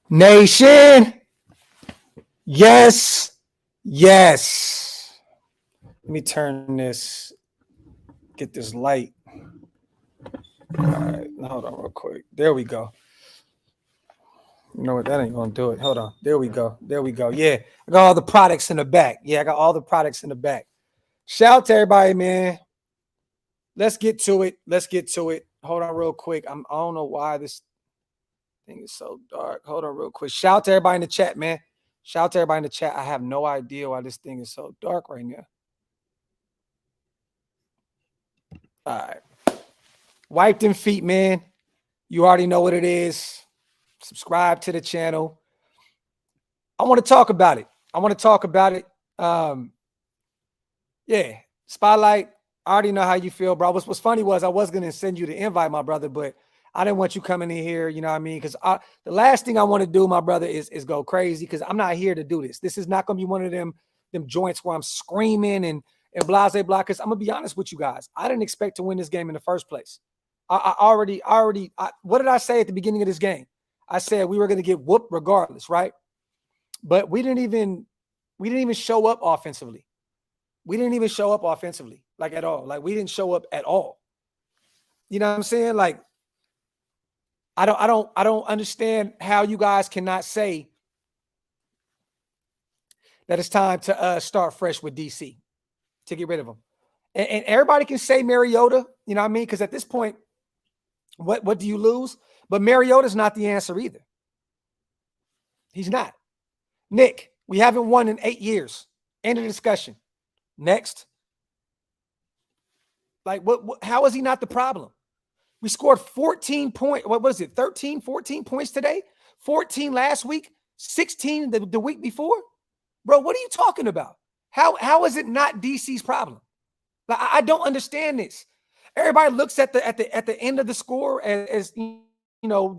Nation. Yes. Yes. Let me turn this, get this light. All right. Hold on real quick. There we go. You know what? That ain't going to do it. Hold on. There we go. There we go. Yeah. I got all the products in the back. Yeah. I got all the products in the back. Shout out to everybody, man. Let's get to it. Let's get to it. Hold on real quick. I don't know why this thing is so dark. Hold on real quick. Shout out to everybody in the chat, man. Shout out to everybody in the chat. I have no idea why this thing is so dark right now. All right. Wipe them feet, man. You already know what it is. Subscribe to the channel. I want to talk about it. Yeah. Spotlight. I already know how you feel, bro. What's funny was I was going to send you the invite, my brother, but I didn't want you coming in here. You know what I mean? Because the last thing I want to do, my brother, is go crazy because I'm not here to do this. This is not going to be one of them joints where I'm screaming and blase blah. Because I'm going to be honest with you guys. I didn't expect to win this game in the first place. What did I say at the beginning of this game? I said we were going to get whooped regardless, right? But we didn't even show up offensively. We didn't even show up offensively, like at all. Like we didn't show up at all. You know what I'm saying? Like I don't understand how you guys cannot say that it's time to start fresh with DC, to get rid of him. And everybody can say Mariota, you know what I mean? Because at this point, what do you lose? But Mariota's not the answer either. He's not. Nick, we haven't won in 8 years. End of discussion. Next. Like, how is he not the problem? We scored 14 points. What was it? 13, 14 points today? 14 last week? 16 the week before? Bro, what are you talking about? How is it not DC's problem? Like, I don't understand this. Everybody looks at the end of the score as you know,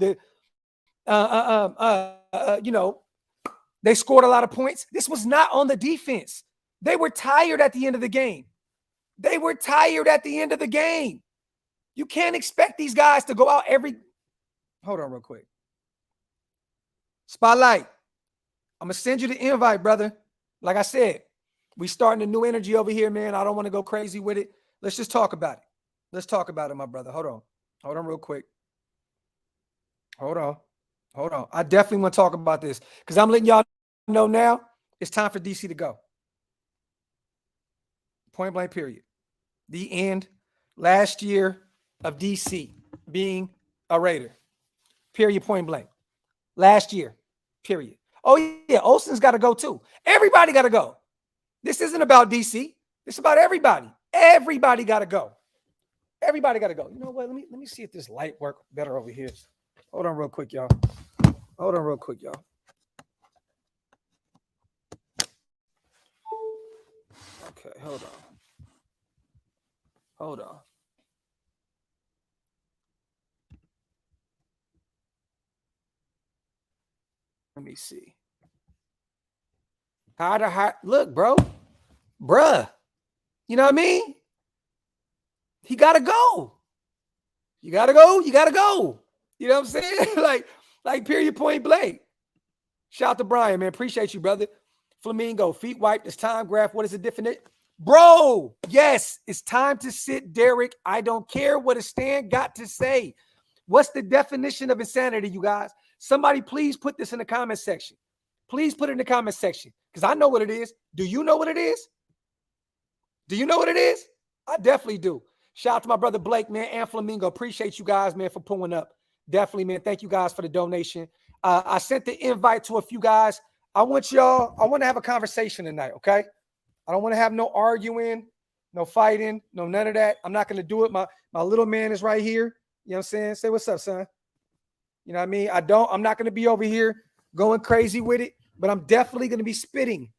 they scored a lot of points. This was not on the defense. They were tired at the end of the game. You can't expect these guys to go out Hold on real quick. Spotlight. I'm going to send you the invite, brother. Like I said, we starting a new energy over here, man. I don't want to go crazy with it. Let's just talk about it. Let's talk about it, my brother. Hold on real quick. Hold on. I definitely want to talk about this because I'm letting y'all know now it's time for DC to go. Point blank, period. The end. Last year of DC being a Raider. Period, point blank. Last year. Period. Oh, yeah, Olsen's got to go too. Everybody got to go. This isn't about DC. It's about everybody. Everybody got to go. Everybody got to go. You know what? Let me see if this light work better over here. Hold on real quick, y'all. Okay, hold on. Let me see. Look, bro. Bruh. You know what I mean? He got to go. You got to go. You know what I'm saying? like period, point blank. Shout out to Brian, man. Appreciate you, brother. Flamingo, feet wiped. It's time, Graphk. What is the definition? Bro, yes, it's time to sit, Derek. I don't care what a stand got to say. What's the definition of insanity, you guys? Somebody please put this in the comment section. Please put it in the comment section because I know what it is. Do you know what it is? I definitely do. Shout out to my brother Blake, man, and Flamingo. Appreciate you guys, man, for pulling up. Definitely, man. Thank you guys for the donation. I sent the invite to a few guys. I want to have a conversation tonight, okay? I don't want to have no arguing, no fighting, no none of that. I'm not going to do it. My little man is right here. You know what I'm saying? Say what's up, son. You know what I mean? I'm not going to be over here going crazy with it, but I'm definitely going to be spitting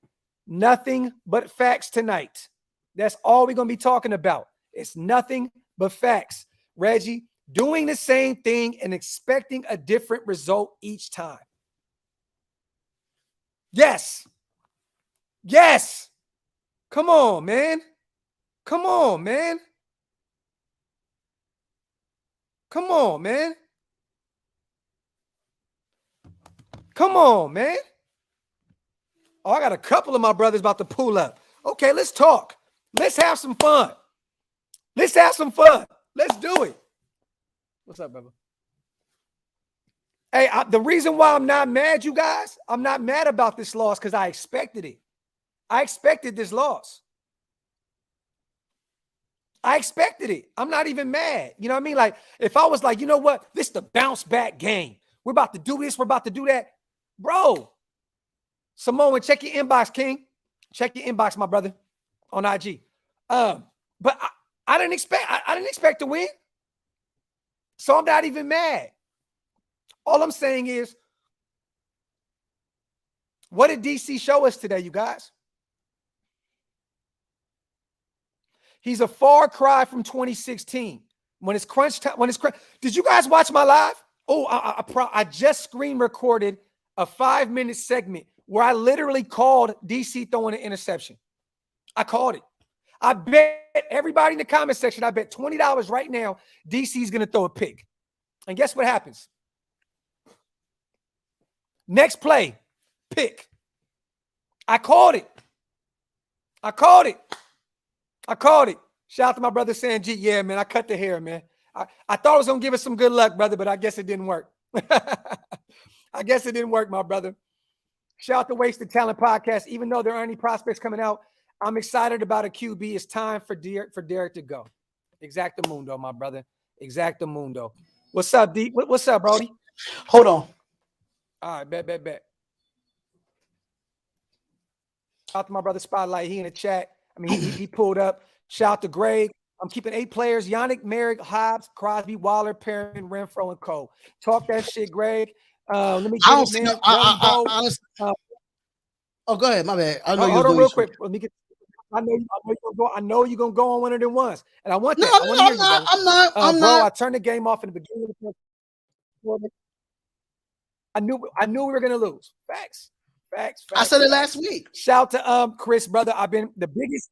nothing but facts tonight. That's all we're going to be talking about. It's nothing but facts. Reggie, doing the same thing and expecting a different result each time. Yes. Come on, man. Come on, man. Come on, man. Oh, I got a couple of my brothers about to pull up. Okay, let's talk. Let's have some fun. Let's have some fun. Let's do it. What's up, brother? Hey, the reason why I'm not mad, you guys, I'm not mad about this loss because I expected it. I expected this loss. I expected it. I'm not even mad. You know what I mean? Like, if I was like, you know what? This is the bounce back game. We're about to do this. We're about to do that. Bro, Samoan, check your inbox, King. Check your inbox, my brother, on IG. But I didn't expect to win. So I'm not even mad. All I'm saying is, what did DC show us today, you guys? He's a far cry from 2016. When it's crunch time, did you guys watch my live? Oh, I just screen recorded a 5-minute segment where I literally called DC throwing an interception. I called it. I bet everybody in the comment section, I bet $20 right now, DC's going to throw a pick. And guess what happens? Next play, pick. I called it. I called it. I called it. Shout out to my brother Sanjit. Yeah, man, I cut the hair, man. I thought it was going to give us some good luck, brother, but I guess it didn't work. I guess it didn't work, my brother. Shout out to Wasted Talent Podcast. Even though there aren't any prospects coming out, I'm excited about a QB. It's time for Derek to go. Exactamundo, my brother. Exactamundo. What's up, D? What's up, Brody? Hold on. All right, bet. Shout out to my brother Spotlight. He in the chat. I mean, he pulled up. Shout out to Greg. I'm keeping 8 players: Yannick, Merrick, Hobbs, Crosby, Waller, Perrin, Renfro, and Cole. Talk that shit, Greg. Let me get it, man. Go ahead. My bad. Hold on real quick. Let me get. I know you're gonna go on one of them ones, and I want that. I'm not. I turned the game off in the beginning of the. I knew we were gonna lose. Facts. I said it last week. Shout to Chris, brother. I've been the biggest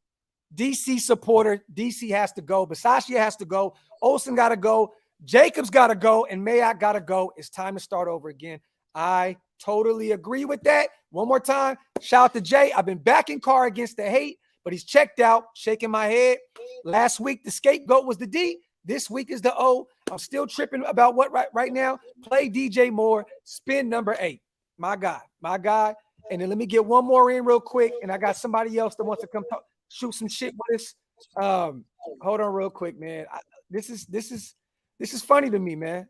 DC supporter. DC has to go. Basashia has to go. Olsen got to go. Jacobs got to go. And Mayock got to go. It's time to start over again. I totally agree with that. One more time. Shout out to Jay. I've been backing Carr against the hate, but he's checked out, shaking my head. Last week, the scapegoat was the D. This week is the O. I'm still tripping about what right now. Play DJ Moore. Spin number 8. My guy. And then let me get one more in real quick. And I got somebody else that wants to come shoot some shit with us. Hold on real quick, man. This is funny to me, man.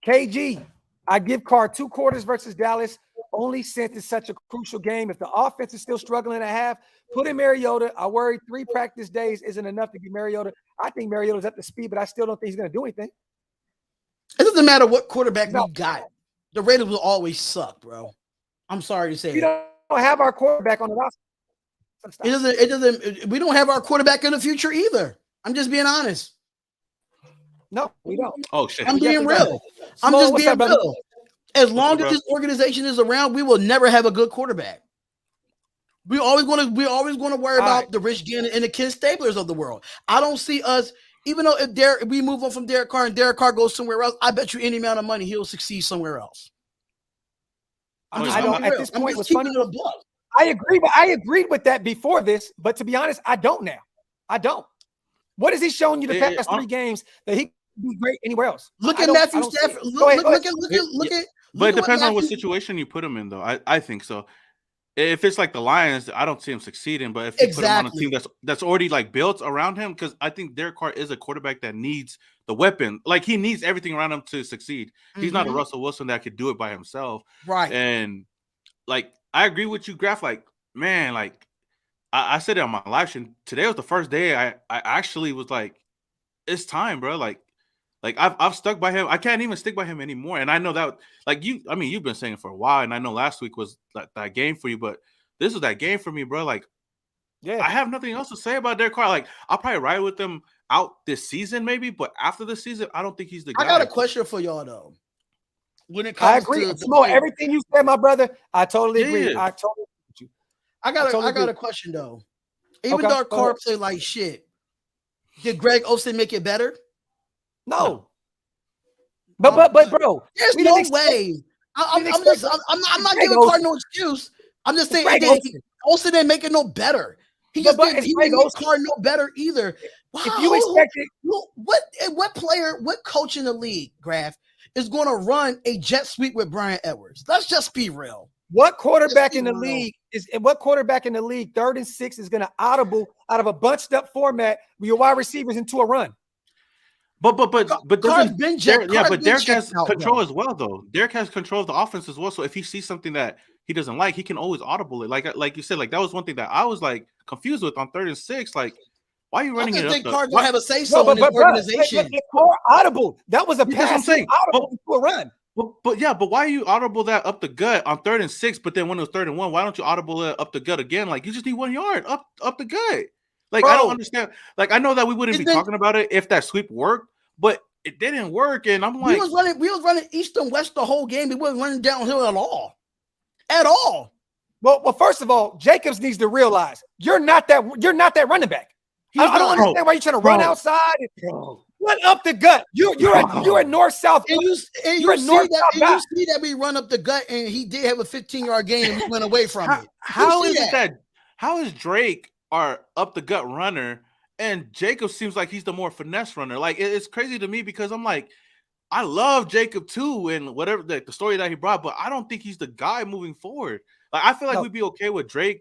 KG, I give Carr 2 quarters versus Dallas. Only since it's such a crucial game. If the offense is still struggling at half, put in Mariota. I worry 3 practice days isn't enough to get Mariota. I think Mariota's up to speed, but I still don't think he's going to do anything. It doesn't matter what quarterback we got. The Raiders will always suck, bro. I'm sorry to say. We don't have our quarterback on the roster. It doesn't. We don't have our quarterback in the future either. I'm just being honest. No, we don't. Oh shit! I'm being real. I'm just being real. As long as this organization is around, we will never have a good quarterback. We're always going to worry about the Rich Gannon and the Ken Stablers of the world. I don't see us. Even though if we move on from Derek Carr and Derek Carr goes somewhere else, I bet you any amount of money he'll succeed somewhere else. I don't. At this point, was funny. I agree, but I agreed with that before this. But to be honest, I don't now. I don't. What has he shown you the past 3 games that he can do great anywhere else? Look at Matthew Stafford. Look at. But it depends on what situation you put him in, though. I think so. If it's like the Lions, I don't see him succeeding. But if you put him on a team that's already like built around him, because I think Derek Carr is a quarterback that needs the weapon. Like he needs everything around him to succeed. He's not a Russell Wilson that could do it by himself. Right. And like I agree with you, Graph. Like, man, like I said it on my live stream. Today was the first day I actually was like, it's time, bro. Like I've stuck by him. I can't even stick by him anymore. And I know that, like you've been saying it for a while, and I know last week was that game for you, but this was that game for me, bro. Like, yeah, I have nothing else to say about Derek Carr. Like, I'll probably ride with him out this season, maybe, but after the season, I don't think he's the guy. I got a question for y'all though. When it I comes agree. to everything you said, my brother, I totally agree. I totally agree with you. I got a question though. Even though Carr played like shit, did Greg Olsen make it better? No. But bro, there's no way. I'm not giving Carr no excuse. I'm just saying Olsen didn't make it no better. He just didn't make Carr no better either. Wow. If you expected what player, what coach in the league, Graphk, is going to run a jet sweep with Brian Edwards? Let's just be real. What quarterback in the league 3rd and 6 is going to audible out of a bunched up format with your wide receivers into a run? But Derek has control as well, though. Derek has control of the offense as well. So if he sees something that he doesn't like, he can always audible it. Like you said, like that was one thing that I was like confused with on 3rd and 6. Like, why are you running it up? Carr don't have a say so in the organization. Carr audible. That was a pass. Audible into a run. But why are you audible that up the gut on 3rd and 6? But then when it was 3rd and 1, why don't you audible it up the gut again? Like you just need 1 yard up the gut. Like I don't understand. Like I know that we wouldn't be talking about it if that sweep worked, but it didn't work. And I'm like, we was running east and west the whole game. We wasn't running downhill at all. Well, first of all, Jacobs needs to realize you're not that running back. I don't understand why you're trying to run outside. Run up the gut. You're a north-south. And you see that we run up the gut, and he did have a 15-yard gain, and we went away from it. How is Drake our up the gut runner, and Jacob seems like he's the more finesse runner? Like it's crazy to me because I'm like, I love Jacob too, and whatever the story that he brought, but I don't think he's the guy moving forward. Like I feel like we'd be okay with Drake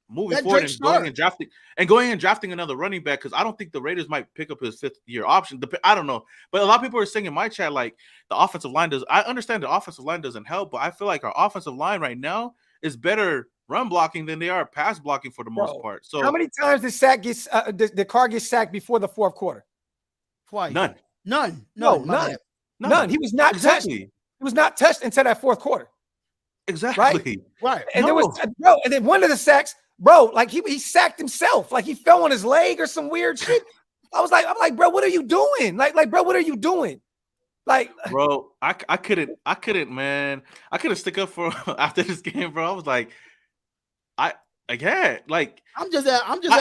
moving forward and going and drafting another running back, because I don't think the Raiders might pick up his 5th-year option. I don't know, but a lot of people are saying in my chat like the offensive line does. I understand the offensive line doesn't help, but I feel like our offensive line right now is better run blocking than they are pass blocking for the most part. So how many times did Carr get sacked before the 4th quarter? Twice. None. He was not touched. He was not touched until that 4th quarter. Exactly. Right. And there was and then one of the sacks, bro, like he sacked himself. Like he fell on his leg or some weird shit. I'm like, bro, what are you doing? Like, bro, what are you doing? Like, bro, I couldn't, man. I couldn't stick up for after this game, bro. I was like, I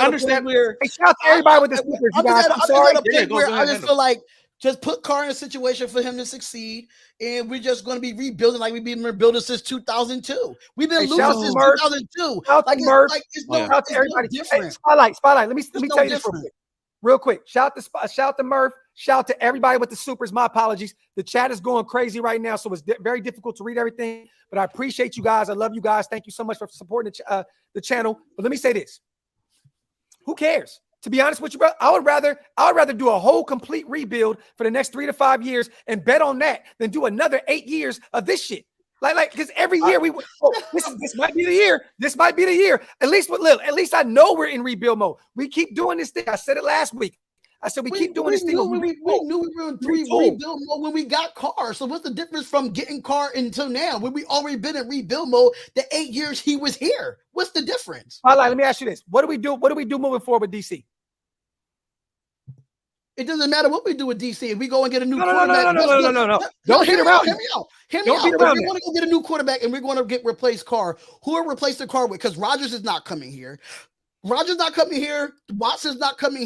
understand where shout out to everybody with the Snickers, you guys. I'm sorry. I just feel like just put Carr in a situation for him to succeed, and we're just going to be rebuilding like we've been rebuilding since 200002. We've been losing since 2002. It's everybody. Different. Hey, Spotlight. Let me tell you this real quick. Shout to Murph. Shout to everybody with the supers. My apologies. The chat is going crazy right now, so it's very difficult to read everything. But I appreciate you guys. I love you guys. Thank you so much for supporting the channel. But let me say this: who cares? To be honest with you, bro, I would rather do a whole complete rebuild for the next 3 to 5 years and bet on that than do another 8 years of this shit. Like because every year this might be the year. This might be the year. At least I know we're in rebuild mode. We keep doing this thing. I said it last week. I said we keep doing this thing. We knew we were in rebuild mode when we got Carr. So what's the difference from getting Carr until now? When we already been in rebuild mode the 8 years he was here. What's the difference? All right, let me ask you this. What do we do? What do we do moving forward with DC? It doesn't matter what we do with DC. If we go and get a new quarterback. No. Don't beat around. Hear me out. If we're going to go get a new quarterback and we're going to replace Carr, who are replacing Carr with? Because Rodgers is not coming here. Watson's not coming here. Russ is not coming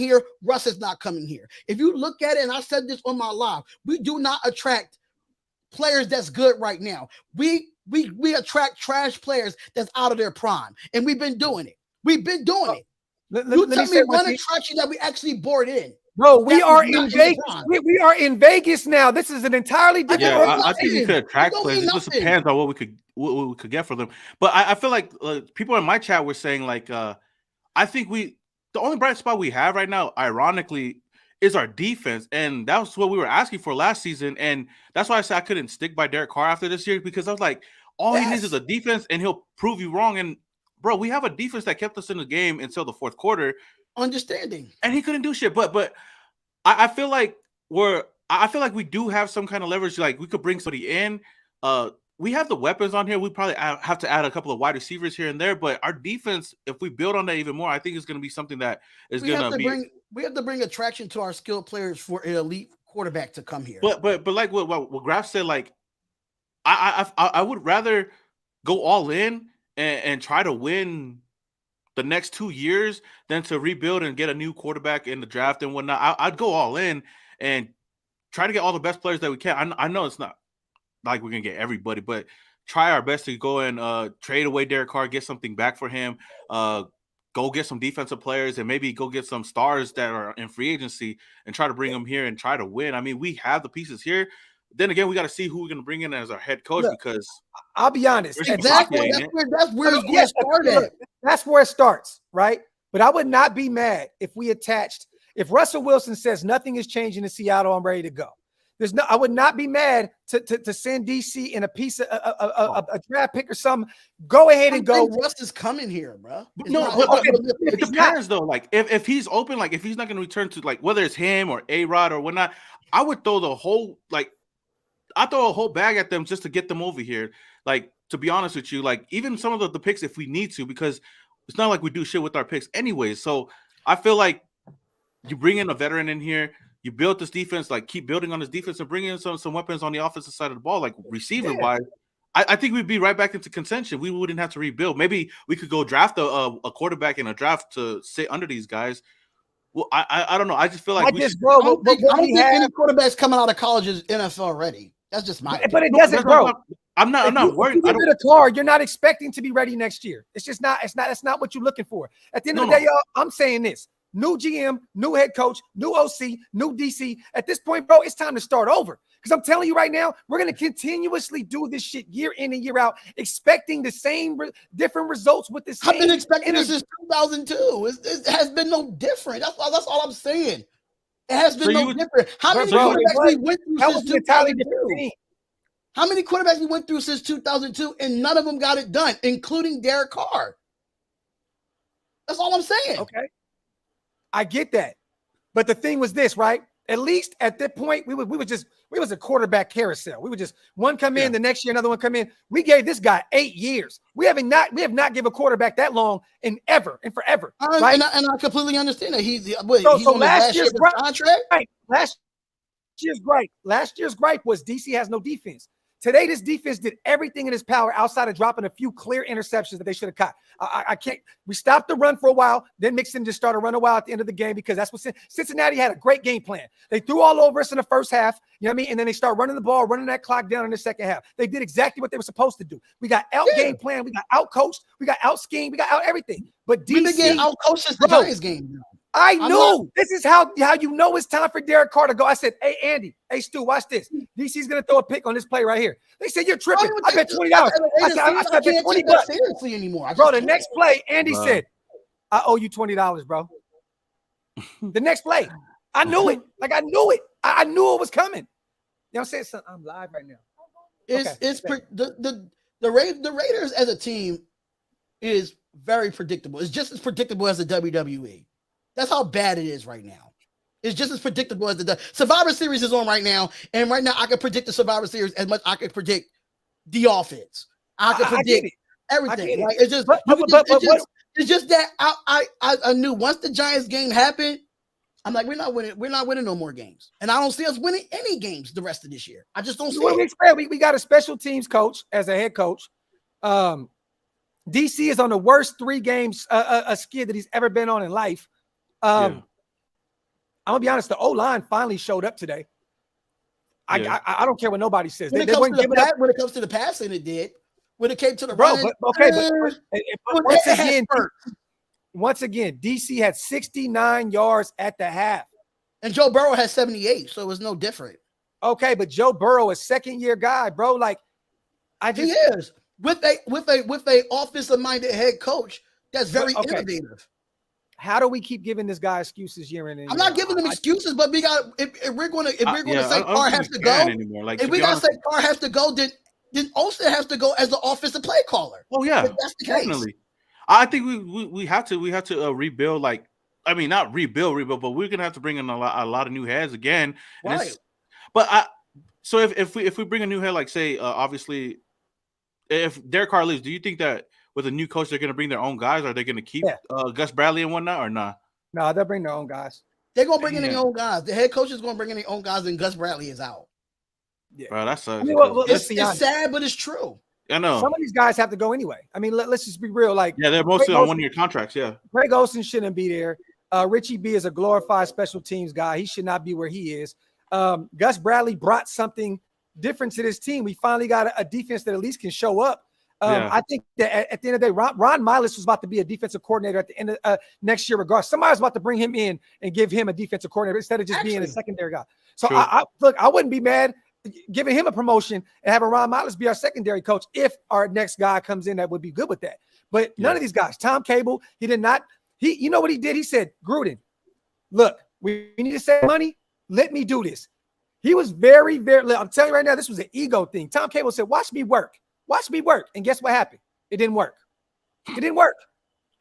here. If you look at it, and I said this on my live, we do not attract players that's good right now. We attract trash players that's out of their prime, and we've been doing it. You tell me one attraction that we actually bored in. Bro, we are in Vegas. We are in Vegas now. This is an entirely different. Yeah, I think we could attract players. It just depends on what we could get for them. But I feel like people in my chat were saying like, I think the only bright spot we have right now, ironically, is our defense, and that was what we were asking for last season. And that's why I said I couldn't stick by Derek Carr after this year, because I was like, all he needs is a defense, and he'll prove you wrong. And bro, we have a defense that kept us in the game until the 4th quarter. Understanding, and he couldn't do shit. But I feel like we do have some kind of leverage. Like we could bring somebody in. We have the weapons on here. We probably have to add a couple of wide receivers here and there. But our defense, if we build on that even more, I think it's going to be something that is going to be. We have to bring attraction to our skilled players for an elite quarterback to come here. But like what Graphk said, like I would rather go all in and try to win the next 2 years than to rebuild and get a new quarterback in the draft and whatnot. I'd go all in and try to get all the best players that we can. I know it's not like we're gonna get everybody, but try our best to go and trade away Derek Carr, get something back for him. Go get some defensive players and maybe go get some stars that are in free agency and try to bring them here and try to win. I mean, we have the pieces here. Then again, we got to see who we're going to bring in as our head coach because I'll be honest. Exactly. That's where it's going to start at. That's where it starts, right? But I would not be mad if if Russell Wilson says nothing is changing in Seattle, I'm ready to go. I would not be mad to send DC in a piece of a draft pick or something. Go ahead and go. Russ is coming here, bro. It depends though. Like if he's open, like if he's not going to return to like whether it's him or A-Rod or whatnot, I would throw the whole I throw a whole bag at them just to get them over here. Like to be honest with you, like even some of the picks if we need to, because it's not like we do shit with our picks anyways. So I feel like you bring in a veteran in here. You build this defense, like keep building on this defense and bring in some weapons on the offensive side of the ball, like receiver-wise. I think we'd be right back into contention. We wouldn't have to rebuild. Maybe we could go draft a quarterback in a draft to sit under these guys. Well, I don't know. I just feel like I don't think any quarterbacks coming out of college is NFL already. That's just my opinion. But it doesn't grow. I'm not worried. If you get a car, you're not expecting to be ready next year. It's just not. That's not what you're looking for. At the end of the day, y'all, I'm saying this. New GM, new head coach, new OC, new DC. At this point, bro, it's time to start over. Because I'm telling you right now, we're going to continuously do this shit year in and year out, expecting the same different results with the same. I've been expecting this since 2002. It has been no different. That's all I'm saying. It has been no different. How many quarterbacks we went through since 2002? How many quarterbacks we went through since 2002, and none of them got it done, including Derek Carr? That's all I'm saying. Okay. I get that. But the thing was this, right? At least at that point, we was a quarterback carousel. We would just one come in, the next year, another one come in. We gave this guy 8 years. We have not given a quarterback that long in forever. Right? And I completely understand that. He's on last year's contract. Right. Last year's gripe was DC has no defense. Today, this defense did everything in its power outside of dropping a few clear interceptions that they should have caught. I can't. We stopped the run for a while. Then Mixon just started running wild at the end of the game because that's what Cincinnati had a great game plan. They threw all over us in the first half, you know what I mean? And then they start running the ball, running that clock down in the second half. They did exactly what they were supposed to do. We got out game plan. We got out coached. We got out schemed. We got out everything. But DC we been out coached since the Giants game. I knew this is how you know it's time for Derek Carr to go. I said, hey, Andy, hey, Stu, watch this. DC's going to throw a pick on this play right here. They said, you're tripping. I bet $20. I said, I bet $20 seriously anymore. Bro, the next play, Andy said, I owe you $20, bro. The next play. I knew it. Like, I knew it. I knew it was coming. You know what I'm saying? Son, I'm live right now. The Raiders as a team is very predictable. It's just as predictable as the WWE. That's how bad it is right now. It's just as predictable as the Survivor Series is on right now. And right now, I can predict the Survivor Series as much I can predict the offense. I can predict everything. Right? It's just that I knew once the Giants game happened, I'm like, we're not winning no more games. And I don't see us winning any games the rest of this year. I just don't see it. We got a special teams coach as a head coach. DC is on the worst 3 games a skid that he's ever been on in life. I'm gonna be honest. The O-line finally showed up today. I don't care what nobody says. When it comes to the passing, it did. When it came to the running, but once again, DC had 69 yards at the half, and Joe Burrow had 78, so it was no different. Okay, but Joe Burrow is second-year guy, bro. Like, he is with a offensive-minded head coach that's very innovative. How do we keep giving this guy excuses year in and year out? I'm not giving them excuses, but we got if we're going to say Carr has to go, if we got to say Carr has to go, then Olsen has to go as the offensive play caller. Oh yeah, that's the definitely. Case. I think we have to rebuild. Like, I mean, not rebuild, but we're gonna have to bring in a lot of new heads again. Right. So if we bring a new head, like say obviously, if Derek Carr leaves, do you think that with a new coach, they're going to bring their own guys? Are they going to keep Gus Bradley and whatnot or not? No, they'll bring their own guys. They're going to bring in their own guys. The head coach is going to bring in their own guys, and Gus Bradley is out. Yeah, bro, that's it's sad, but it's true. I know. Some of these guys have to go anyway. I mean, let's just be real. Like, they're mostly on 1-year contracts. Yeah, Greg Olsen shouldn't be there. Richie B is a glorified special teams guy. He should not be where he is. Gus Bradley brought something difference to this team. We finally got a defense that at least can show up. I think that at the end of the day, Ron Miles was about to be a defensive coordinator at the end of next year, regardless. Somebody's about to bring him in and give him a defensive coordinator instead of just being a secondary guy. So look, I wouldn't be mad giving him a promotion and having Ron Miles be our secondary coach if our next guy comes in that would be good with that. But none of these guys, Tom Cable, you know what he did? He said, Gruden, look, we need to save money. Let me do this. He was very, very, I'm telling you right now, this was an ego thing. Tom Cable said, watch me work. Watch me work. And guess what happened? It didn't work. It didn't work.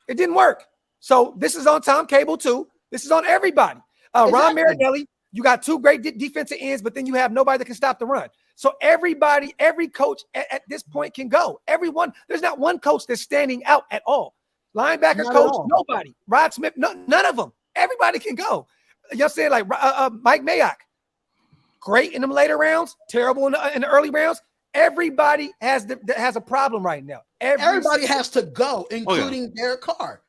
It didn't work. So this is on Tom Cable too. This is on everybody. Ron Marinelli, you got two great defensive ends, but then you have nobody that can stop the run. So everybody, every coach at this point can go. Everyone, there's not one coach that's standing out at all. Linebacker coach, nobody. Rod Smith, none of them. Everybody can go. You know what I'm saying? Like Mike Mayock, great in them later rounds, terrible in the early rounds. Everybody has a problem right now. Everybody has to go, including Derek Carr.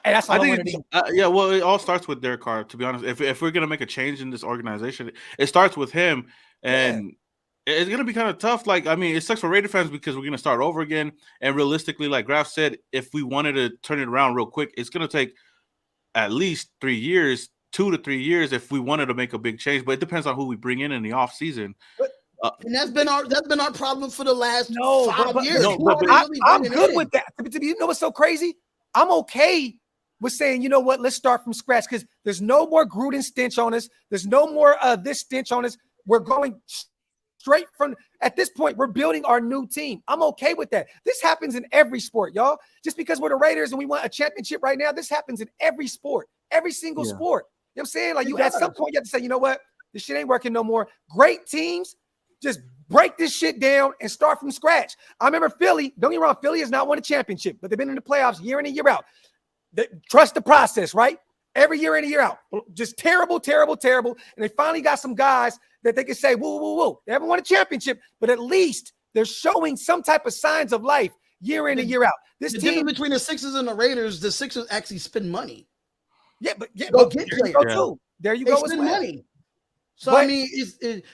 And that's all I think. Well, it all starts with Derek Carr. To be honest, if we're gonna make a change in this organization, it starts with him, and it's gonna be kind of tough. Like, I mean, it sucks for Raider fans because we're gonna start over again. And realistically, like Graphk said, if we wanted to turn it around real quick, it's gonna take at least 3 years, 2 to 3 years, if we wanted to make a big change. But it depends on who we bring in the off season. And that's been our problem for the last 5 years. I'm good with that. You know what's so crazy? I'm okay with saying, you know what, let's start from scratch because there's no more Gruden stench on us. There's no more this stench on us. We're going straight from, at this point, we're building our new team. I'm okay with that. This happens in every sport, y'all. Just because we're the Raiders and we want a championship right now, this happens in every sport, every single sport. You know what I'm saying? Like at some point, you have to say, you know what, this shit ain't working no more. Great teams, just break this shit down and start from scratch. I remember Philly, don't get me wrong, Philly has not won a championship, but they've been in the playoffs year in and year out. Trust the process, right? Every year in and year out. Just terrible, terrible, terrible. And they finally got some guys that they can say, woo, woo, woo. They haven't won a championship, but at least they're showing some type of signs of life year in and year out. This the team difference between the Sixers and the Raiders, the Sixers actually spend money. Yeah, but get there you go too. There you go as well. Money. So I mean,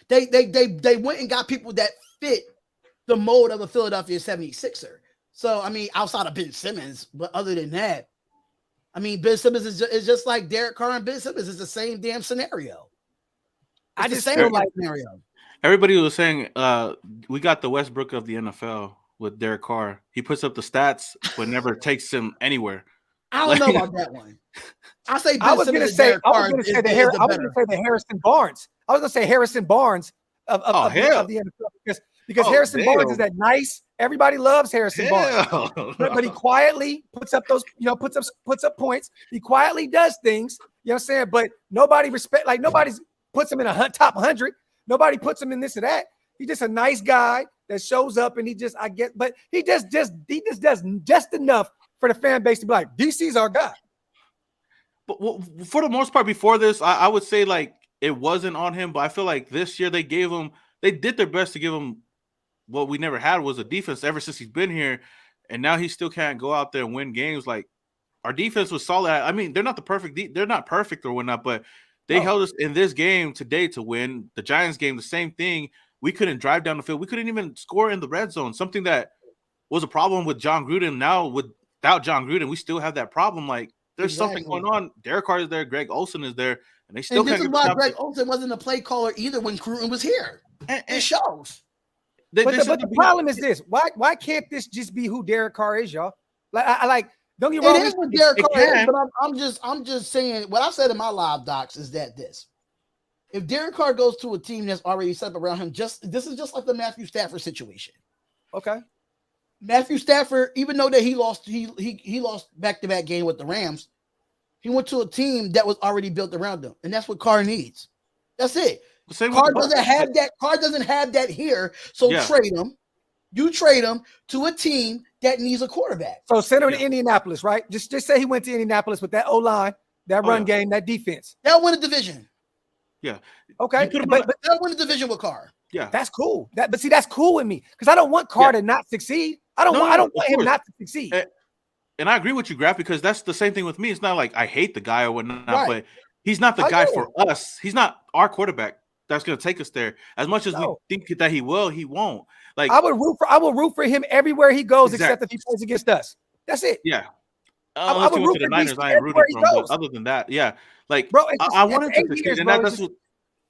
they went and got people that fit the mold of a Philadelphia 76er. So I mean, outside of Ben Simmons, but other than that, I mean, Ben Simmons is just like Derek Carr and Ben Simmons. It's the same damn scenario. I just feel like scenario. Everybody was saying we got the Westbrook of the NFL with Derek Carr. He puts up the stats, but never takes him anywhere. I don't know about that one. I was going to say the Harrison Barnes. I was going to say Harrison Barnes of the NFL because Harrison Barnes is that nice. Everybody loves Harrison Barnes, but he quietly puts up those, puts up points. He quietly does things. You know what I'm saying? But nobody puts him in a top 100. Nobody puts him in this or that. He's just a nice guy that shows up, and he just does just enough for the fan base to be like, DC's our guy. But for the most part, before this, I would say like it wasn't on him. But I feel like this year they did their best to give him what we never had was a defense ever since he's been here, and now he still can't go out there and win games. Like our defense was solid. I mean, they're not perfect or whatnot, but they held us in this game today to win. The Giants game, the same thing. We couldn't drive down the field. We couldn't even score in the red zone. Something that was a problem with John Gruden. Now without John Gruden, we still have that problem. Like there's something going on. Derek Carr is there. Greg Olsen is there, and they still can't. This is why Greg Olsen wasn't a play caller either when Gruden was here. It shows. But the problem is this: why can't this just be who Derek Carr is, y'all? Like don't get wrong. It is what Derek Carr is, but I'm just saying what I said in my live docs is that if Derek Carr goes to a team that's already set up around him, this is just like the Matthew Stafford situation. Okay. Matthew Stafford, even though that he lost back-to-back game with the Rams, he went to a team that was already built around him, and that's what Carr needs. That's it. Carr doesn't have that. Carr doesn't have that here, so trade him. You trade him to a team that needs a quarterback. So send him to Indianapolis, right? Just say he went to Indianapolis with that O-line, that run game, that defense. They'll win a division. Yeah. Okay. But they'll win a division with Carr. Yeah. That's cool. But see, that's cool with me because I don't want Carr to not succeed. I don't want him not to succeed. And I agree with you, Graphk, because that's the same thing with me. It's not like I hate the guy or whatnot, but he's not the guy for us. He's not our quarterback. that's going to take us there. As much as we think that he will, he won't. Like I will root for him everywhere he goes, except if he plays against us. That's it. Yeah. I would root to the for Niners, DC I ain't rooting for him. goes. But other than that, yeah, like bro, I wanted to succeed, and that's what.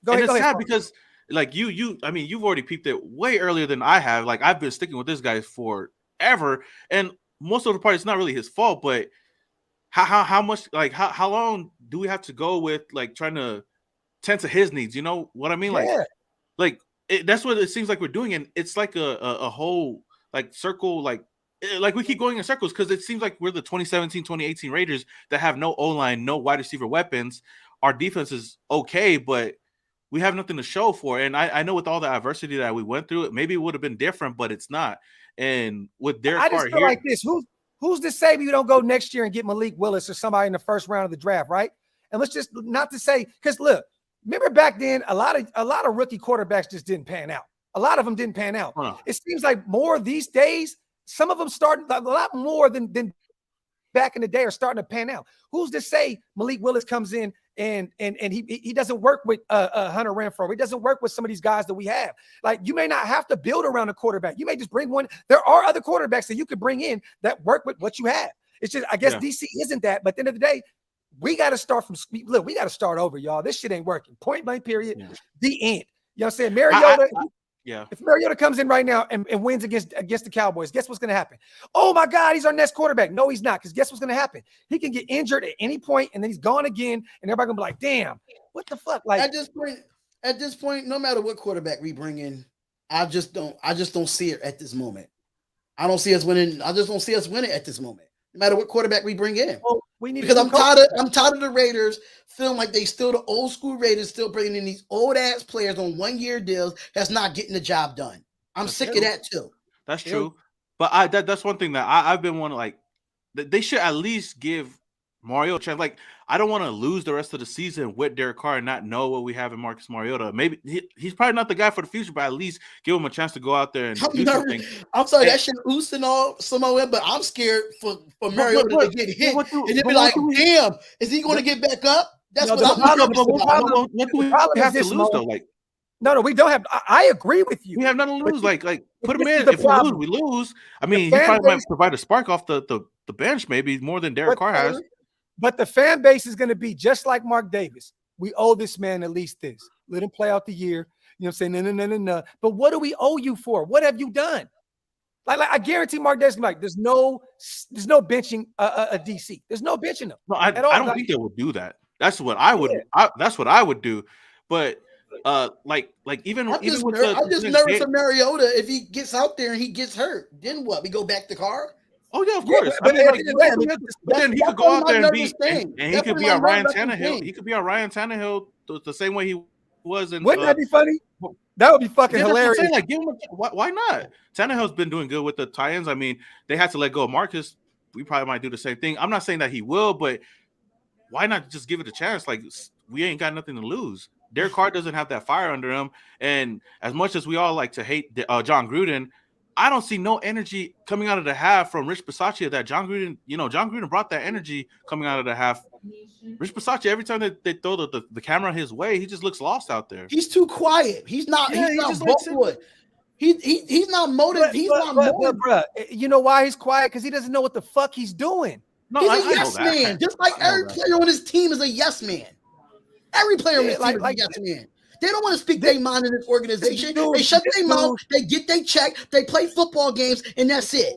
Go ahead, it's sad because like I mean, you've already peeped it way earlier than I have. Like I've been sticking with this guy forever, and most of the part it's not really his fault, but how much, like how long do we have to go with like trying to tend to his needs? You know what I mean? Yeah. Like that's what it seems like we're doing, and it's like a whole like circle, like we keep going in circles because it seems like we're the 2017, 2018 Raiders that have no O-line, no wide receiver weapons. Our defense is okay, but we have nothing to show for it. And I know with all the adversity that we went through, maybe it would have been different, but it's not. And with Derek I just feel here, like this. Who's to say you don't go next year and get Malik Willis or somebody in the first round of the draft, right? And let's just not to say, because look, remember back then, a lot of rookie quarterbacks just didn't pan out. A lot of them didn't pan out. It seems like more these days, some of them starting a lot more than back in the day are starting to pan out. Who's to say Malik Willis comes in and he doesn't work with Hunter Renfrow? He doesn't work with some of these guys that we have. Like, you may not have to build around a quarterback. You may just bring one. There are other quarterbacks that you could bring in that work with what you have. It's just, I guess DC isn't that. But at the end of the day, we got to start from look. We got to start over, y'all. This shit ain't working. Point blank. Period. Yeah. The end. You know what I'm saying? Mariota. If Mariota comes in right now and wins against the Cowboys, guess what's going to happen? Oh, my God, he's our next quarterback. No, he's not, because guess what's going to happen? He can get injured at any point, and then he's gone again, and everybody going to be like, damn, what the fuck? Like, at this point, no matter what quarterback we bring in, I just don't see it at this moment. I don't see us winning. I just don't see us winning at this moment, no matter what quarterback we bring in. Well, we need because I'm tired of the Raiders feeling like they still the old school Raiders, still bringing in these old ass players on 1-year deals that's not getting the job done. I'm sick of that too. That's true. But that's one thing that I've been wanting, like, they should at least give Mario a chance. Like, I don't want to lose the rest of the season with Derek Carr and not know what we have in Marcus Mariota. Maybe he's probably not the guy for the future, but at least give him a chance to go out there and do something. I'm sorry, that shit oosting all somewhere, but I'm scared for Mariota to get hit and then be like, damn, is he going to get back up? That's what I'm nervous about. What do we have to lose, though? Like, no, we don't have. I agree with you. We have nothing to lose. Like put him in. If we lose. I mean, he probably might provide a spark off the bench, maybe more than Derek Carr has. But the fan base is going to be just like Mark Davis. We owe this man at least this. Let him play out the year. You know what I'm saying? No. But what do we owe you for? What have you done? Like I guarantee Mark Davis, like, there's no benching a DC. There's no benching them. No, I don't think they would do that. That's what I would. Yeah. That's what I would do. But like even I'm just nervous for Mariota if he gets out there and he gets hurt. Then what? We go back to Carr? Oh yeah, of course. But then he could go out there and he could be our Ryan Tannehill. He could be our Ryan Tannehill the same way he was. And wouldn't that be funny? That would be fucking hilarious. Saying, like, give him why not? Tannehill's been doing good with the tie-ins. I mean, they had to let go of Marcus. We probably might do the same thing. I'm not saying that he will, but why not just give it a chance? Like, we ain't got nothing to lose. Derek Carr doesn't have that fire under him, and as much as we all like to hate John Gruden, I don't see no energy coming out of the half from Rich Bisaccia that John Gruden brought that energy coming out of the half. Rich Bisaccia, every time they throw the camera his way, he just looks lost out there. He's too quiet. He's not vocal. He's not motivated. He's not motivated. Bro, you know why he's quiet? Because he doesn't know what the fuck he's doing. No, he's a yes man. Just like every player on his team is a yes man. Every player on his team is a yes man. They don't want to speak their mind in this organization. They shut their mouth, they get their check, they play football games, and that's it.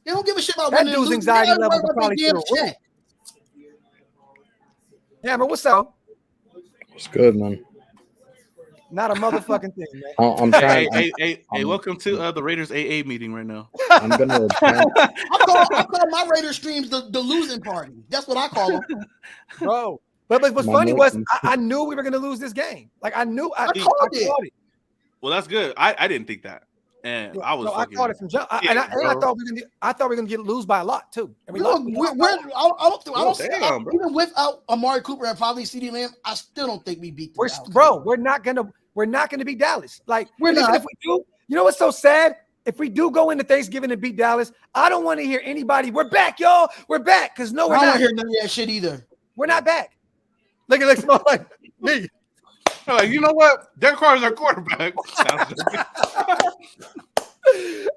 They don't give a shit about that dude's anxiety level is probably through the roof. Yeah, but what's up? It's good, man. Not a motherfucking thing, man. I'm trying. Hey, welcome to the Raiders AA meeting right now. I'm gonna. I call my Raiders streams the losing party. That's what I call them, bro. But what's funny was I knew we were going to lose this game. Like, I knew I called it. Well, that's good. I didn't think that, and I was. I called it from jump. I thought we were going to lose by a lot too. And we lost. Even without Amari Cooper and probably CeeDee Lamb, I still don't think we beat. We're not gonna beat Dallas. Like, we're not. If we do, you know what's so sad? If we do go into Thanksgiving and beat Dallas, I don't want to hear anybody. We're back, y'all. We're back, because we're not. I don't hear none of that shit either. We're not back. Look at small like me. Like, you know what? Derek Carr is our quarterback.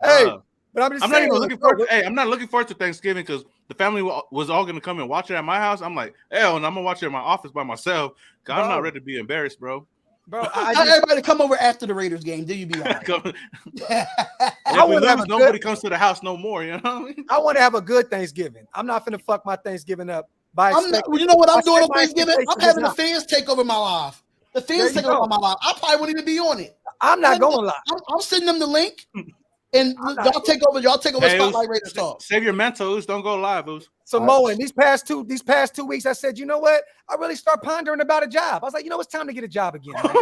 Hey, but I'm just I'm saying, not even looking forward. I'm not looking forward to Thanksgiving because the family was all gonna come and watch it at my house. I'm like, hell, and I'm gonna watch it in my office by myself. Cause I'm not ready to be embarrassed, bro. Bro, everybody come over after the Raiders game. Do you be all right? If we lose, nobody comes to the house no more. You know what I mean? I want to have a good Thanksgiving. I'm not finna fuck my Thanksgiving up by. You know what I'm doing on Thanksgiving? I'm having the fans take over my life. The fans take over my life. I probably wouldn't even be on it. I'm not going live. I'm sending them the link, and y'all take over. Y'all take over Spotlight Raiders talk. Save your mentos. Don't go live, Oos. So Mo, in these past 2 weeks, I said, you know what? I really start pondering about a job. I was like, you know, it's time to get a job again. Man.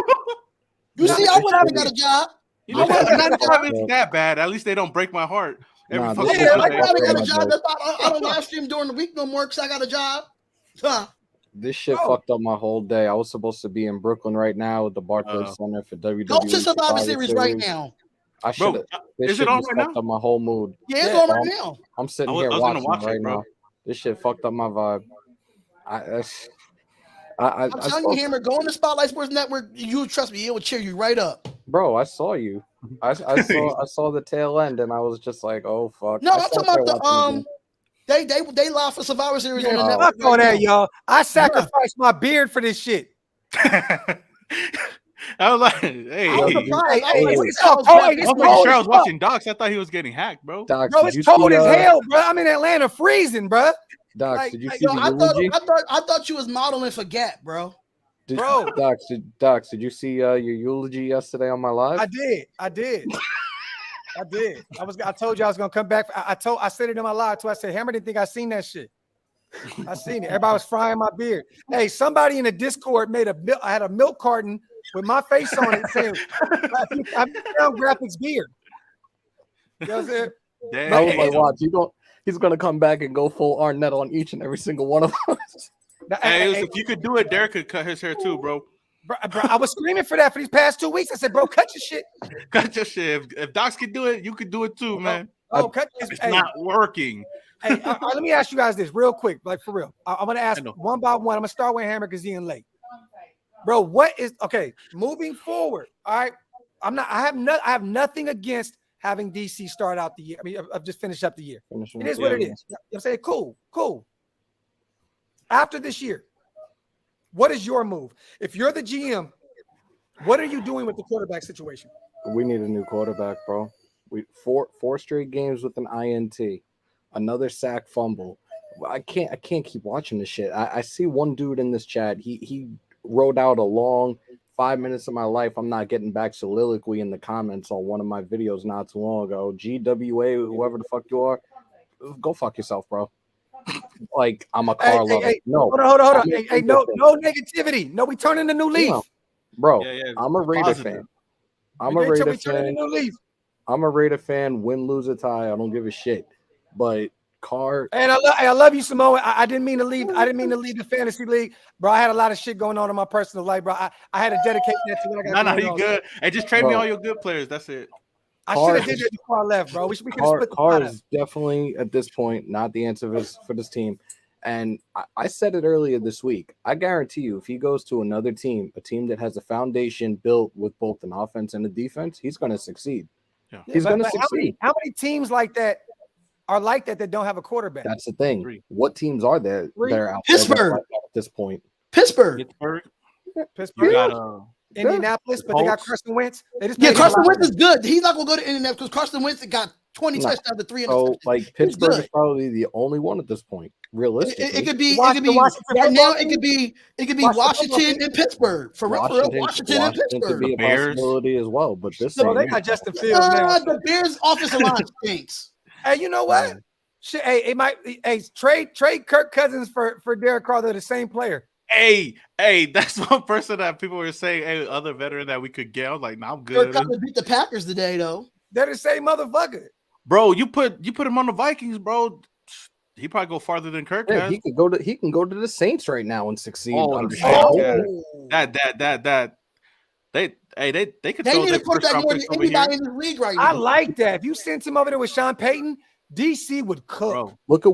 You see, I went out and got a job. You know, it's that bad. At least they don't break my heart. I got a job. I don't live stream during the week no more because I got a job. This shit fucked up my whole day. I was supposed to be in Brooklyn right now at the Barclays Center for WWE. Go to Survivor Series right now. I should have. Is it on right now? Up my whole mood. Yeah, it's on right now. I'm sitting here watching right now. This shit fucked up my vibe. I'm telling you, Hammer, go on the Spotlight Sports Network. You trust me, it will cheer you right up. Bro, I saw you. I saw the tail end, and I was just like, oh fuck. No, I'm talking about the they live for Survivor Series on the network. Fuck on that, y'all. I sacrificed my beard for this shit. I was like, hey, it's cold. I was watching Docs. I thought he was getting hacked, bro. Docs, bro, it's cold as hell, bro. I'm in Atlanta freezing, bro. Docs, did you see the eulogy? I thought you was modeling for Gap, bro. Docs, did you see your eulogy yesterday on my live? I did. I told you I was gonna come back. I said it in my live too. I said, Hammer didn't think I seen that shit. I seen it. Everybody was frying my beard. Hey, somebody in the Discord I had a milk carton with my face on it saying, I found Graphk's beard. You know what I'm saying? I was like, watch, he's gonna come back and go full Arnett on each and every single one of us. Hey, if you could do it, Derek could cut his hair too, bro. Bro, I was screaming for that for these past 2 weeks. I said, bro, cut your shit. Cut your shit. If Docs can do it, you could do it too, man. It's not working. Hey, let me ask you guys this real quick, like for real. I'm gonna ask one by one. I'm gonna start with Hammer because he's in late. Bro, moving forward? All right, I have nothing against having DC start out the year. I mean, I've just finished up the year. It is what it is. You know what I'm saying? Cool. After this year, what is your move? If you're the GM, what are you doing with the quarterback situation? We need a new quarterback, bro. Four straight games with an INT, another sack fumble. I can't keep watching this shit. I see one dude in this chat. He wrote out a long 5 minutes of my life I'm not getting back soliloquy in the comments on one of my videos not too long ago. GWA, whoever the fuck you are, go fuck yourself, bro. Like, I'm a car lover. Hey, no, hold on. Hey, no negativity. No, we turning the new leaf. Bro, I'm a Raider fan. I'm a Raider fan. Win, lose, or tie. I don't give a shit. But Carr. And I love you, Samoa. I didn't mean to leave. I didn't mean to leave the fantasy league, bro. I had a lot of shit going on in my personal life, bro. I had to dedicate that to what I got. No, you good. Hey, just trade me all your good players. That's it. I should have did that before I left, bro. We could have split the Carr is definitely at this point not the answer for this team. And I said it earlier this week. I guarantee you, if he goes to another team, a team that has a foundation built with both an offense and a defense, he's going to succeed. Yeah. He's going to succeed. How many teams like that are like that don't have a quarterback? That's the thing. 3. What teams are there that are out Pittsburgh at this point? Pittsburgh. Got Indianapolis, but they got Carson Wentz. Carson Wentz is good. He's not going to go to Indianapolis because Carson Wentz got 20 touchdowns to 3 interceptions. So, like, Pittsburgh is probably the only one at this point. Realistically, it could be right now. It could be Washington and Pittsburgh. For real, Washington and Pittsburgh. Could be a possibility as well. But this, they got Justin Fields now. The Bears' offensive line stinks. Hey, you know what? Trade Kirk Cousins for Derek Carr. They're the same player. Hey, that's one person that people were saying, hey, other veteran that we could get. I was like, nah, I'm good. Kirk beat the Packers today, though. They're the same motherfucker. Bro, you put him on the Vikings, bro. He probably go farther than Kirk. Yeah, he can go to the Saints right now and succeed. They could. They need a quarterback more than anybody in the league right now. I like that. If you sent him over there with Sean Payton, DC would cook. Bro. Look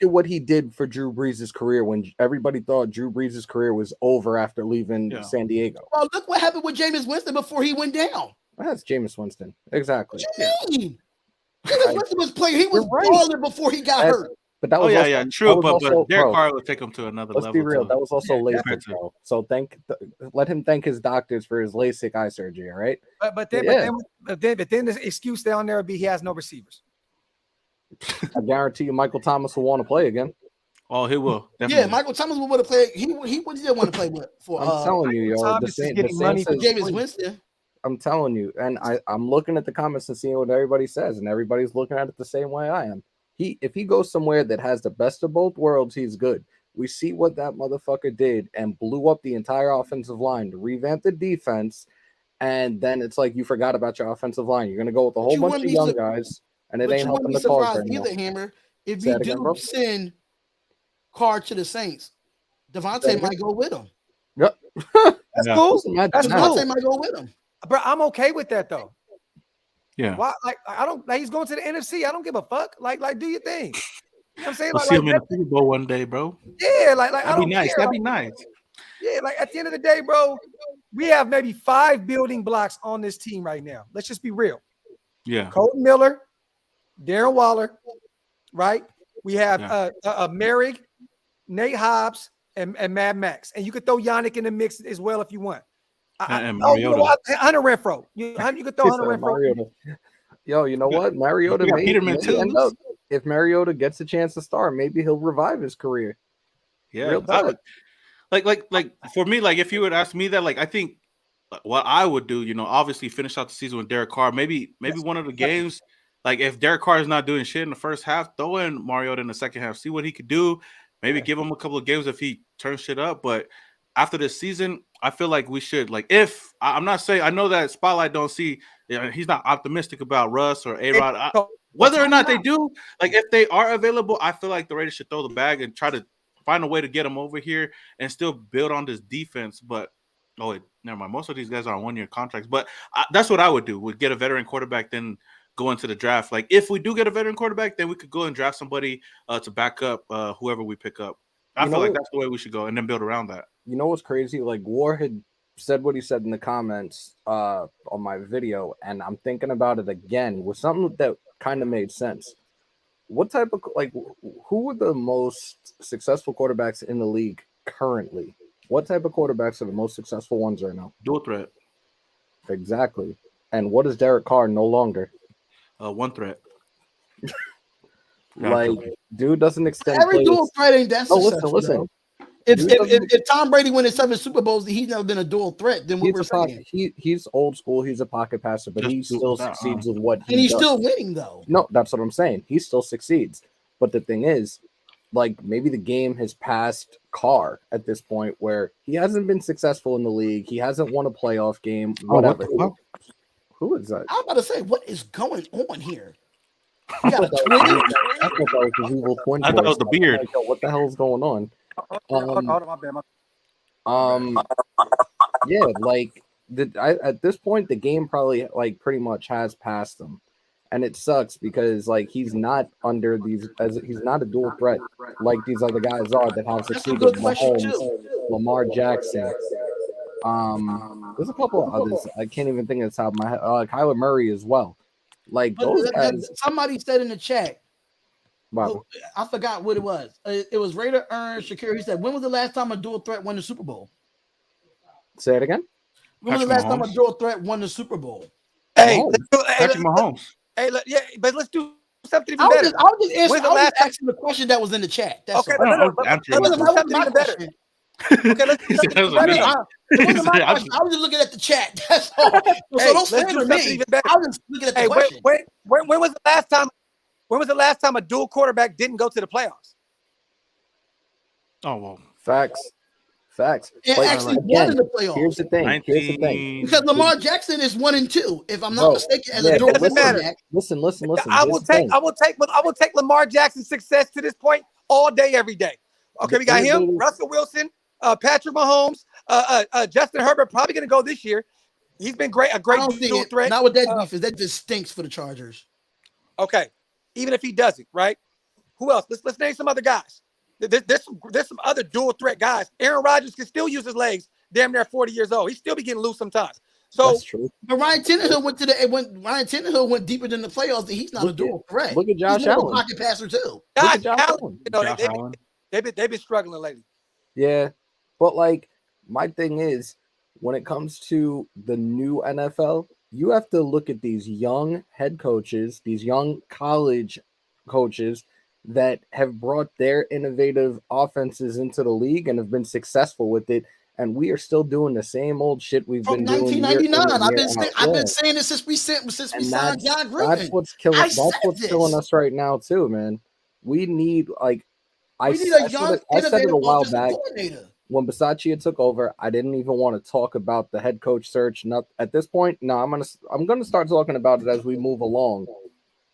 at what he did for Drew Brees' career when everybody thought Drew Brees' career was over after leaving San Diego. Well, look what happened with Jameis Winston before he went down. That's Jameis Winston. Exactly. What you mean? Jameis Winston was playing. He was balling before he got hurt. But that was true. But Derek Carr will take him to another level. Let's be real. That was also LASIK, bro. So let him thank his doctors for his LASIK eye surgery. All right. But then the excuse down there would be he has no receivers. I guarantee you, Michael Thomas will want to play again. Oh, he will. Definitely. Yeah, Michael Thomas will want to play. He did want to play for. I'm telling you, yo, Thomas is getting money for Jameis Winston. I'm telling you, and I'm looking at the comments and seeing what everybody says, and everybody's looking at it the same way I am. If he goes somewhere that has the best of both worlds, he's good. We see what that motherfucker did and blew up the entire offensive line to revamp the defense, and then it's like you forgot about your offensive line. You're gonna go with a whole bunch of young guys, and it ain't helping the cause right now. Hammer, if you do send Carr to the Saints, Devontae might go with him. Yep, that's cool. Devontae might go with him. Bro, I'm okay with that though. Yeah. Why? Like, I don't. Like, he's going to the NFC. I don't give a fuck. Like, do your thing. You know what I'm saying? We'll see him in the Super Bowl one day, bro. Yeah, like that'd be nice. That'd be nice. Yeah, like at the end of the day, bro, we have maybe 5 building blocks on this team right now. Let's just be real. Yeah. Colton Miller, Darren Waller, right? We have Merrick, Nate Hobbs, and Mad Max, and you could throw Yannick in the mix as well if you want. And Mariota. Hunter Renfro. You could throw Hunter Renfro. Mariota. Yo, you know what? Mariota may end up. If Mariota gets a chance to start, maybe he'll revive his career. Yeah. Like for me, like if you would ask me that, like I think what I would do, obviously finish out the season with Derek Carr. Maybe one of the games, like if Derek Carr is not doing shit in the first half, throw in Mariota in the second half, see what he could do. Maybe give him a couple of games if he turns shit up. But after this season, I feel like we should, like, if I'm not saying, I know that Spotlight don't see, he's not optimistic about Russ or A-Rod. Whether or not they do, like, if they are available, I feel like the Raiders should throw the bag and try to find a way to get them over here and still build on this defense. But, never mind. Most of these guys are on 1-year contracts. But that's what I would do, would get a veteran quarterback, then go into the draft. Like, if we do get a veteran quarterback, then we could go and draft somebody to back up whoever we pick up. I feel like that's the way we should go and then build around that. You know what's crazy? Like, War had said what he said in the comments on my video, and I'm thinking about it again with something that kind of made sense. What type of, like, who are the most successful quarterbacks in the league currently? What type of quarterbacks are the most successful ones right now? Dual threat. Exactly. And what is Derek Carr no longer? One threat. Like, dude doesn't extend. Every dual threat ain't that successful. Listen. If Tom Brady wins 7 Super Bowls, he's never been a dual threat. Then what we're saying, he's old school. He's a pocket passer, but he still succeeds with what he does. And he's still winning, though. No, that's what I'm saying. He still succeeds. But the thing is, like, maybe the game has passed Carr at this point where he hasn't been successful in the league. He hasn't won a playoff game. Whatever. Who is that? I was about to say, what is going on here? I thought that was his evil twin. I thought it was the beard. Like, what the hell is going on? Yeah, like at this point, the game probably like pretty much has passed him, and it sucks because like he's not under these, he's not a dual threat like these other guys are that have succeeded. Mahomes, Lamar Jackson. There's a couple of others I can't even think of the top of my head. Kyler Murray as well. Like those guys. Somebody said in the chat. Wow. I forgot what it was. It was Raider Earn Shakir. He said, "When was the last time a dual threat won the Super Bowl?" Say it again. When was the last time a dual threat won the Super Bowl? Hey, Patrick Mahomes. Hey, yeah, but let's do something even better. I was just asking the question that was in the chat. That's okay, all. That wasn't my question. Okay, let's do something better. I was just looking at the chat. That's all. So don't say to me. I was just looking at the question. When was the last time? When was the last time a dual quarterback didn't go to the playoffs? Oh, well. Facts. It actually won in the playoffs. Here's the thing. Because Lamar Jackson is 1-2, if I'm not mistaken, as a dual quarterback. Listen. I will take Lamar Jackson's success to this point all day, every day. Okay, we got him, Russell Wilson, Patrick Mahomes, Justin Herbert, probably going to go this year. He's been great, a great dual threat. Not with that defense. That just stinks for the Chargers. Okay. even if he doesn't, right? Who else? Let's name some other guys. There's some other dual threat guys. Aaron Rodgers can still use his legs. Damn near 40 years old. He still be getting loose sometimes. So that's true. But Ryan Tannehill Ryan Tannehill went deeper than the playoffs. He's not a dual threat. Look at Josh Allen. Pocket passer too. Josh Allen. They've been struggling lately. Yeah, but like my thing is, when it comes to the new NFL, you have to look at these young head coaches, these young college coaches that have brought their innovative offenses into the league and have been successful with it. And we are still doing the same old shit we've been doing. 1999. I've been saying this since we signed John Gruden. That's what's killing. That's what's killing us right now too, man. We need I said it a while back when Bisaccia took over. I didn't even want to talk about the head coach search. Not at this point. No, I'm gonna start talking about it as we move along.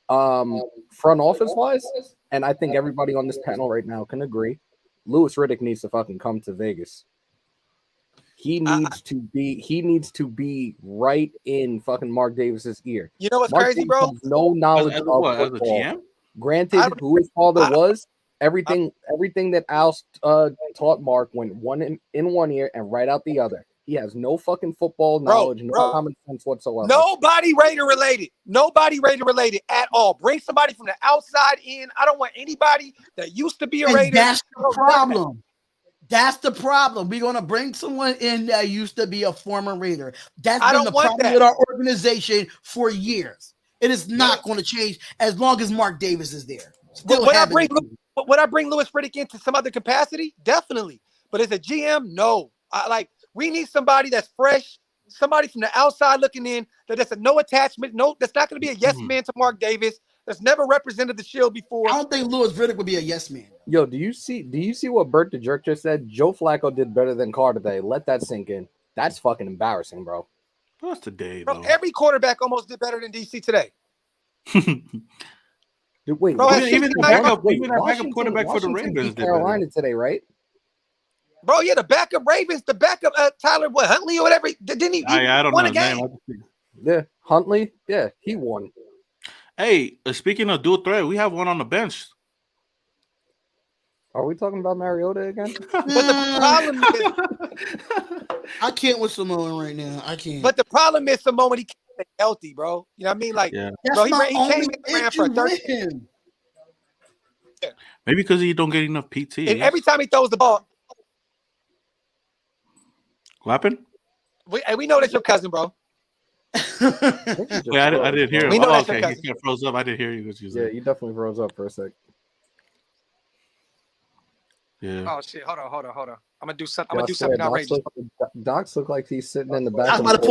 Front office wise, and I think everybody on this panel right now can agree. Louis Riddick needs to fucking come to Vegas. He needs to be right in fucking Mark Davis's ear. You know what's Mark crazy, Davis bro? has no knowledge of football. As a GM? Granted, who his father was, everything that Al taught Mark went one in one ear and right out the other. He has no fucking football knowledge, no common sense whatsoever. Nobody Raider related at all. Bring somebody from the outside in. I don't want anybody that used to be a Raider. That's the problem. That's the problem. We're gonna bring someone in that used to be a former Raider. That's been the problem with our organization for years. It is not going to change as long as Mark Davis is there. Would I bring Louis Riddick into some other capacity? Definitely. But as a GM, no. We need somebody that's fresh, somebody from the outside looking in, that's a no attachment, that's not going to be a yes man to Mark Davis, that's never represented the Shield before. I don't think Louis Riddick would be a yes man. Yo, do you see what Bert the Jerk just said? Joe Flacco did better than Carr today. Let that sink in. That's fucking embarrassing, bro. What's today, bro? Every quarterback almost did better than DC today. Dude, wait, bro, even our backup quarterback for the Ravens did Carolina today, right? Bro, yeah, the backup Ravens, the backup Tyler Huntley or whatever. Didn't he? I don't know his name. Yeah, Huntley. Yeah, he won. Hey, speaking of dual threat, we have one on the bench. Are we talking about Mariota again? But the problem is, I can't with Samoan right now. I can't. But the problem is Samoan, he can't stay healthy, bro. You know what I mean? Like, bro, he came in and ran for 13. Maybe because he don't get enough PT. And every time he throws the ball. What happened? We know that's your cousin, bro. Wait, I didn't hear him. We know that's okay, your cousin. he froze up. I didn't hear you. Yeah, you definitely froze up for a sec. Yeah. Oh shit! Hold on. I'm gonna do something. I'm gonna do something outrageous. Docs look like he's sitting in the back. I was about to pull